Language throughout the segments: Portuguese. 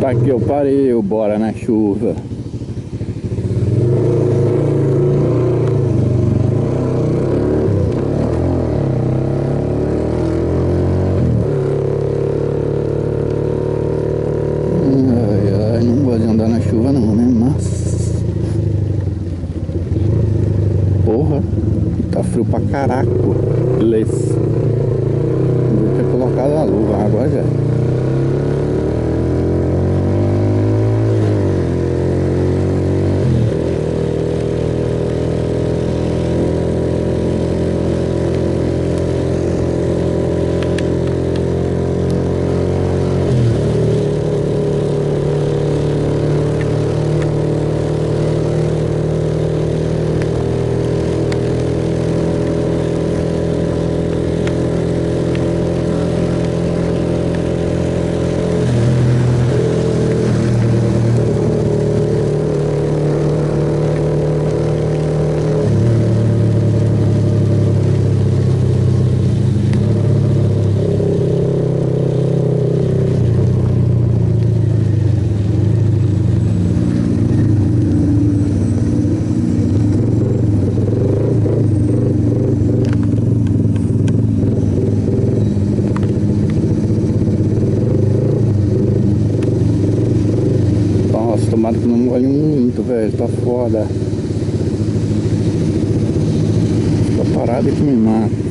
Tá aqui, eu parei, eu bora na chuva. Ai, ai, não gosto de andar na chuva não, né? Mas... porra, tá frio pra caraca. Beleza. Vou ter colocado a luva, agora já. Nossa, tomara que não molhe muito, velho. Tá foda. Essa parada que me mata.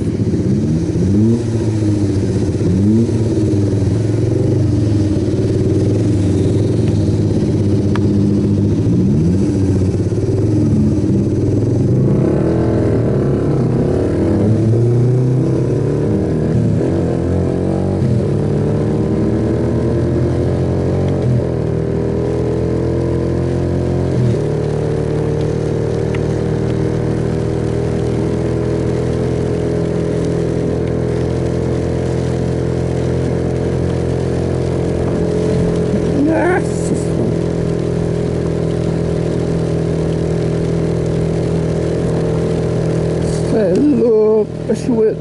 Cê é louco, cachoeira.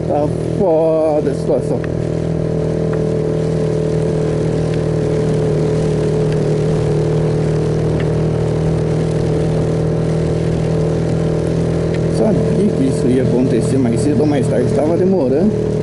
Tá foda a situação. Sabia que isso ia acontecer mais cedo ou mais tarde, estava demorando.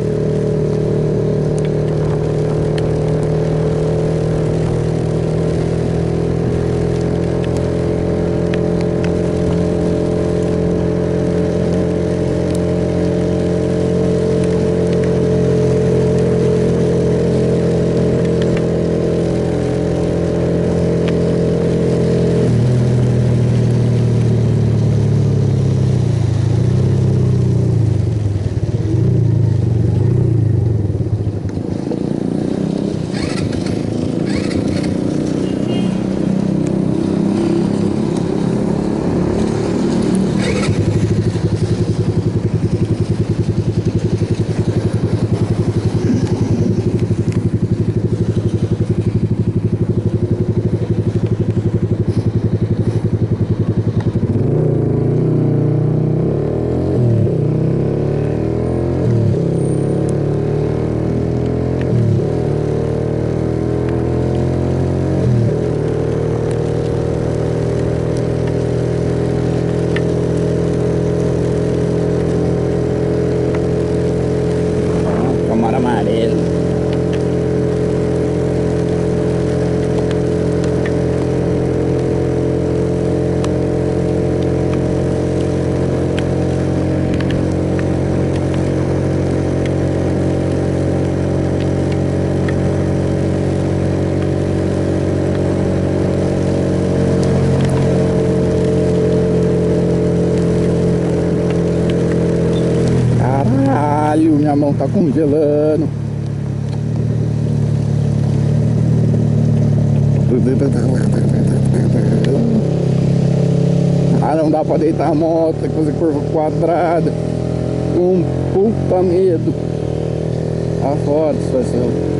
Caralho, minha mão tá congelando. Ah, não dá pra deitar a moto, tem que fazer curva quadrada. Com puta medo. Tá foda a situação.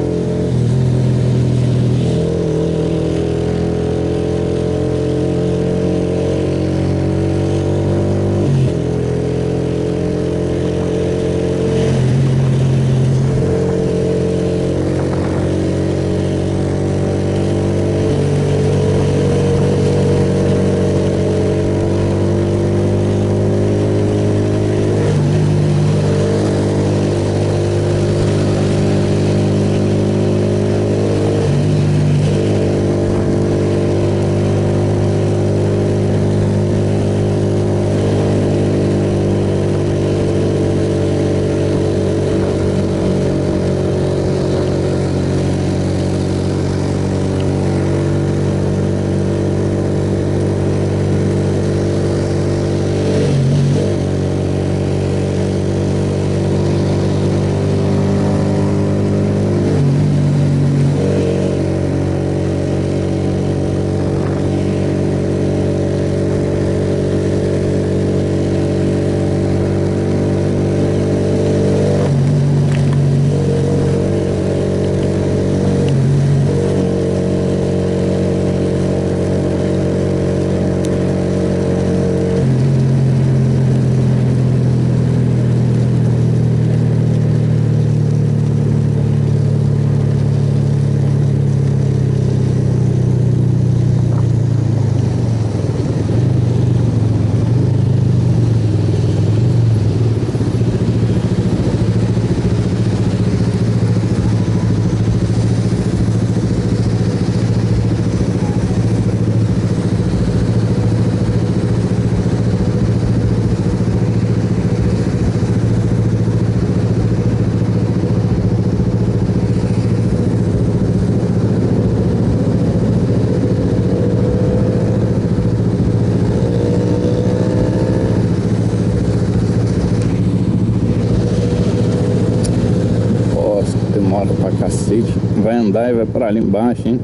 vai andar e vai para ali embaixo, hein?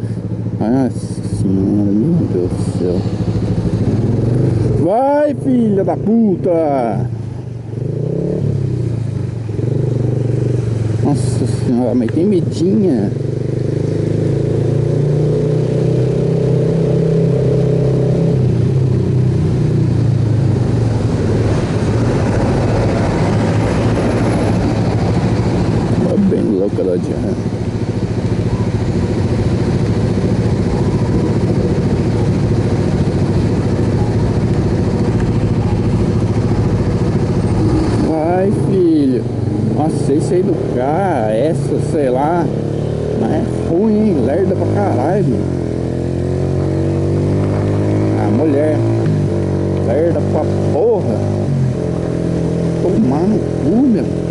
Nossa senhora, meu Deus do céu. Vai, filha da puta! Nossa senhora, mas tem medinha. Bem louca da Diana. Vai, filho. Nossa, esse aí do carro, essa, sei lá. Mas é ruim, hein? Lerda pra caralho. A mulher. Lerda pra porra. Tomar no cu, meu.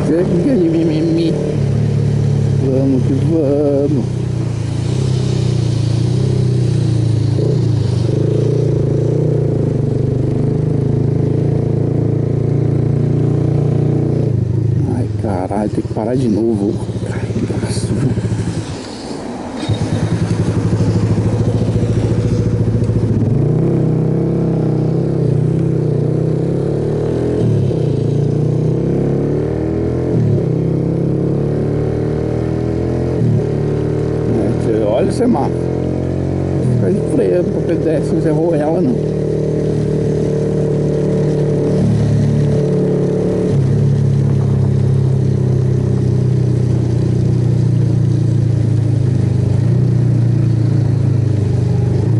Chega de mimimi. Vamos que vamos. Ai, caralho, tem que parar de novo. Caralho. Olha o semáforo. Fica de freio para pedestre, não errou ela não.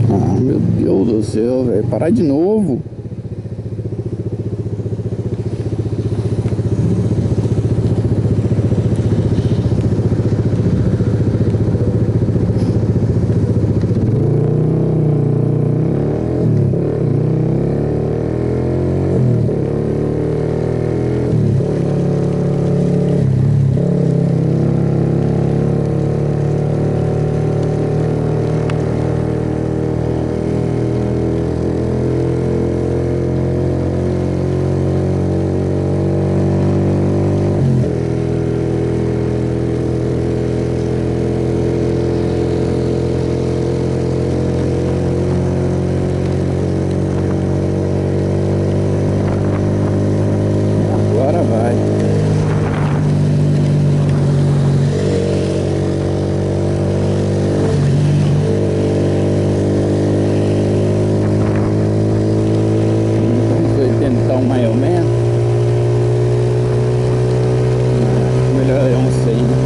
Ah, meu Deus do céu, velho. Parar de novo. Agora vai. Uns 80 mais ou menos. Melhor é um 100, né?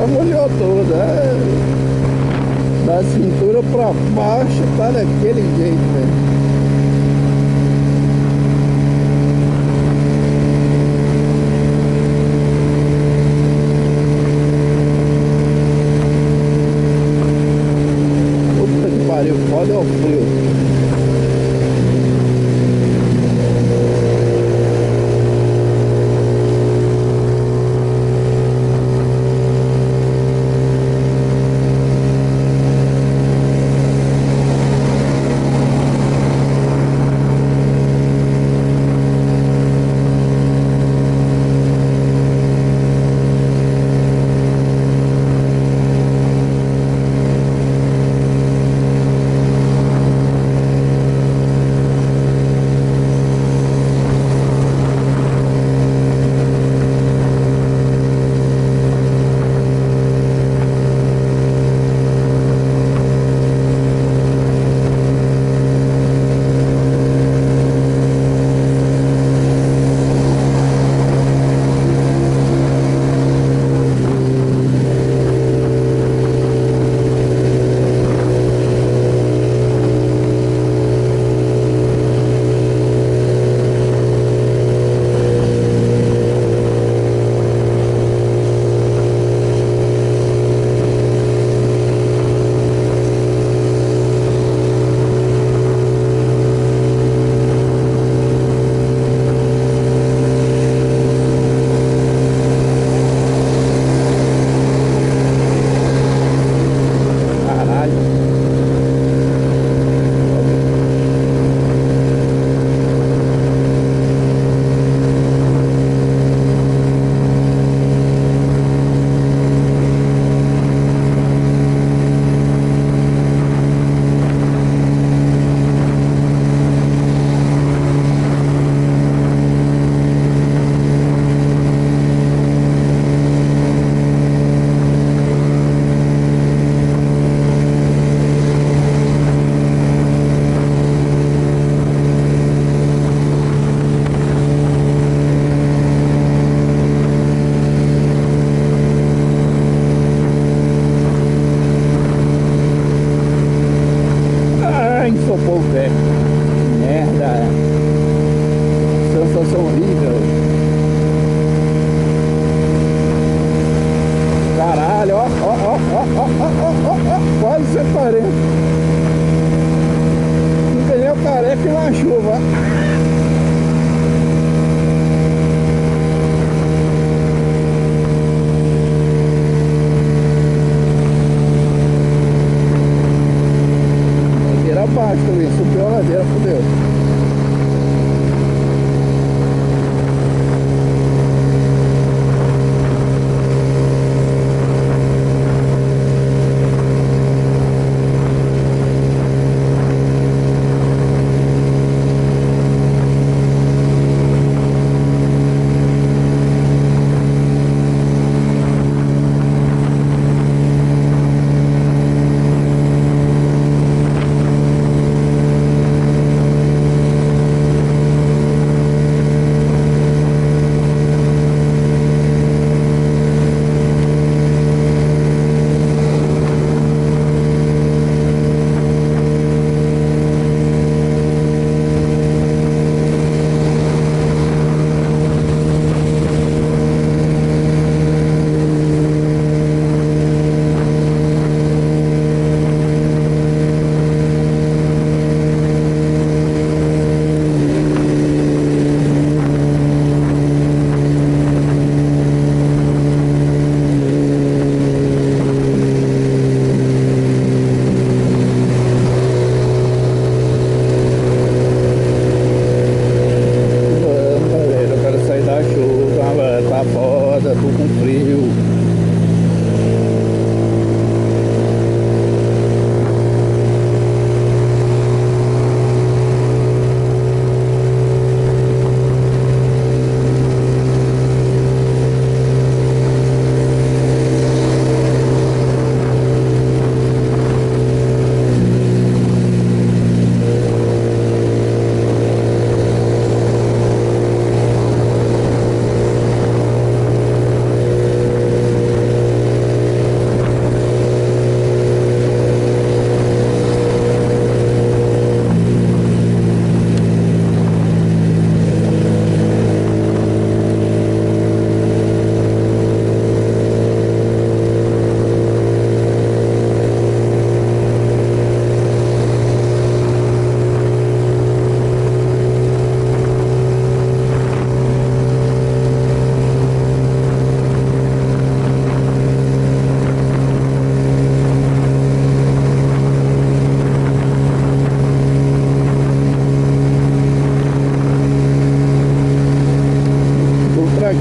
Molhou toda, da cintura pra baixo tá daquele jeito, velho. Puta que pariu, foda é o frio.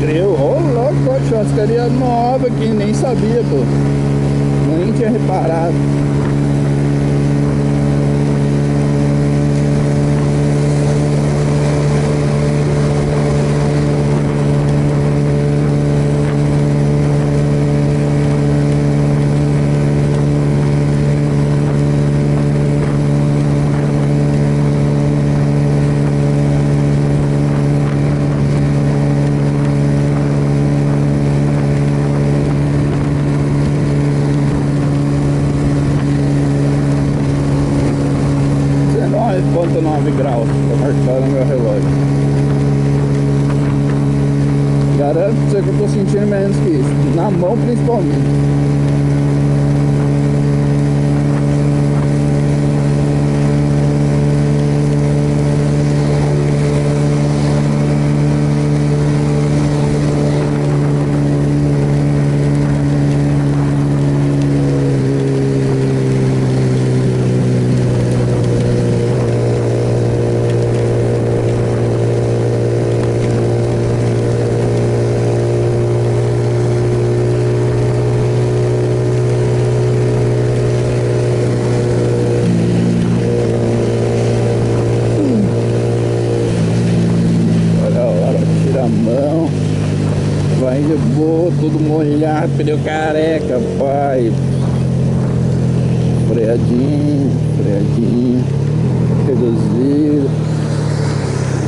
Greu, ô louco, churrascaria nova aqui, nem sabia, pô. Nem tinha reparado. Graus, tá marcado no meu relógio. Garanto pra você que eu tô sentindo menos que isso, na mão principalmente. Vai de boa, tudo molhado, pneu careca, pai. Freadinho,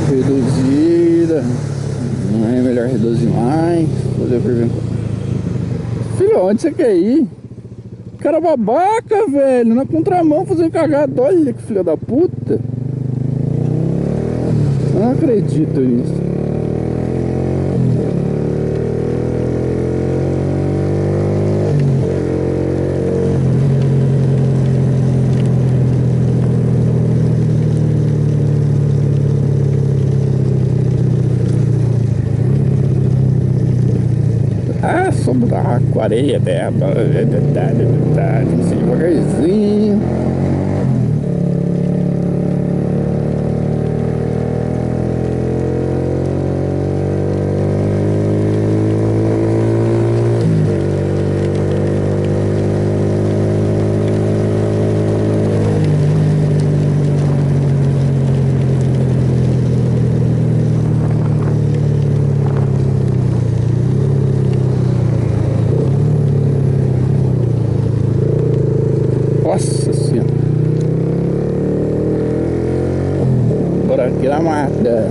reduzida. Não é melhor reduzir mais. Fazer pergunta. Filho, onde você quer ir? Cara babaca, velho, na contramão fazendo cagada. Olha que filho da puta. Não acredito nisso. Ah, só mudar com areia dela, assim, devagarzinho. Nossa senhora. Bora aqui na mata.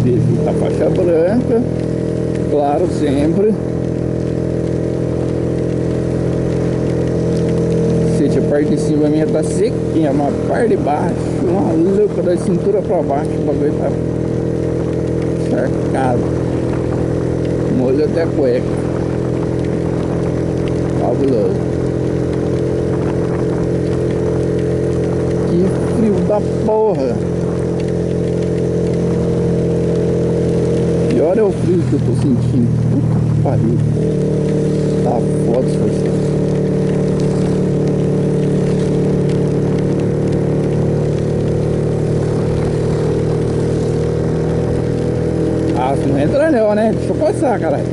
Visita a faixa branca. Claro, sempre. A parte de cima minha tá sequinha, uma parte de baixo, maluca, da cintura pra baixo, o bagulho tá cercado. Molho até a cueca. Fabuloso. Que frio da porra. Pior é o frio que eu tô sentindo. Puta que pariu. Tá foda isso aqui. Não entra não, né? Deixa eu passar, caralho.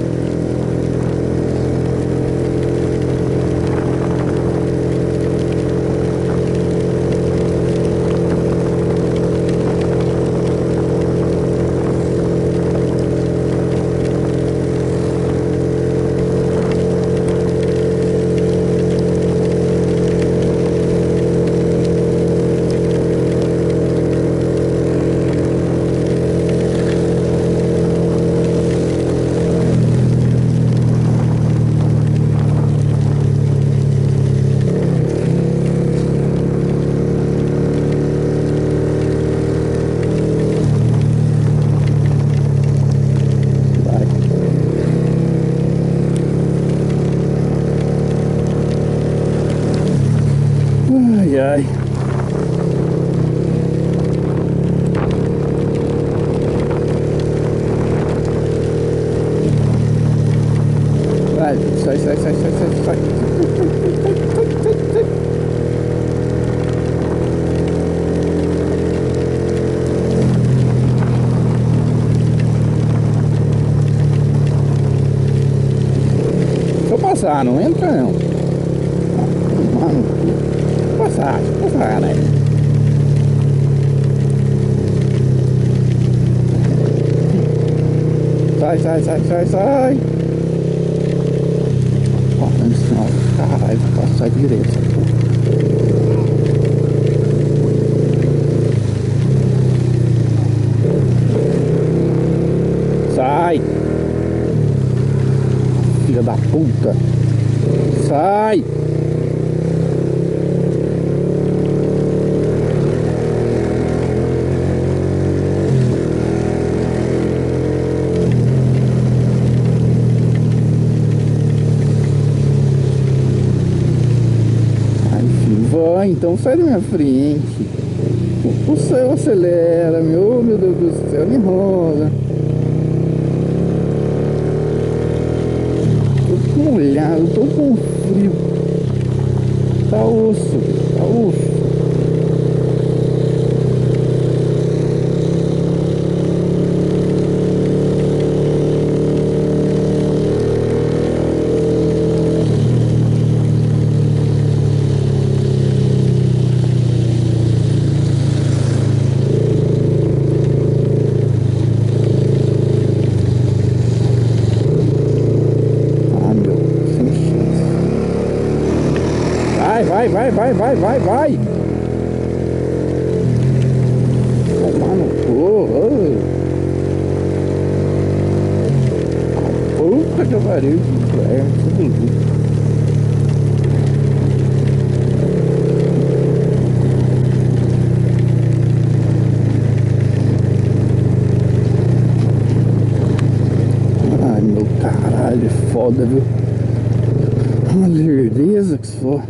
Ai, ai. Sai, sai, sai, sai, sai, sai, sai. Deixa eu passar, não entra não. Mano, passar, né? Sai, sai, sai, sai, sai. Ó, caralho, vou passar direito. Sai. Filha da puta. Sai. Vai, então sai da minha frente. O céu acelera, meu Deus do céu, me enrola. Tô molhado, tô com frio. Tá osso, tá osso. Vai. Tomar no cu. Puta que pariu. Ai, meu caralho, foda, viu? Uma lerdeza que só.